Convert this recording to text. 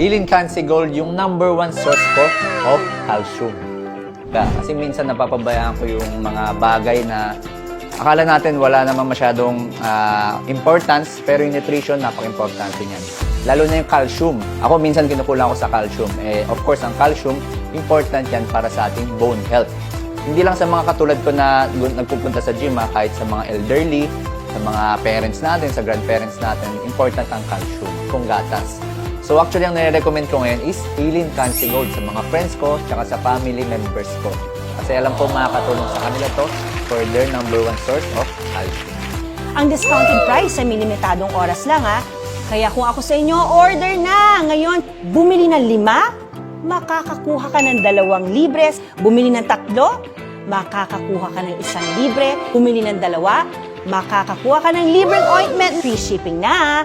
Healing Cancy Gold yung #1 source ko of calcium. Kasi minsan napapabayaan ko yung mga bagay na akala natin wala naman masyadong importance, pero yung nutrition, napaka-importante niyan. Lalo na yung calcium. Ako minsan kinukulang ako sa calcium. Of course, ang calcium, important yan para sa ating bone health. Hindi lang sa mga katulad ko na nagpupunta sa gym, kahit sa mga elderly, sa mga parents natin, sa grandparents natin, important ang calcium, kung gatas. So actually, ang nire-recommend ko ngayon is Healing Cancy Gold sa mga friends ko, tsaka sa family members ko. Kasi alam ko makakatulong sa kanila to for their #1 source of calcium. Ang discounted price ay limitadong oras lang Kaya kung ako sa inyo, order na! Ngayon, bumili ng 5, makakakuha ka ng 2 libres. Bumili ng 3, makakakuha ka ng 1 libre. Bumili ng 2, makakakuha ka ng libreng ointment. Free shipping na!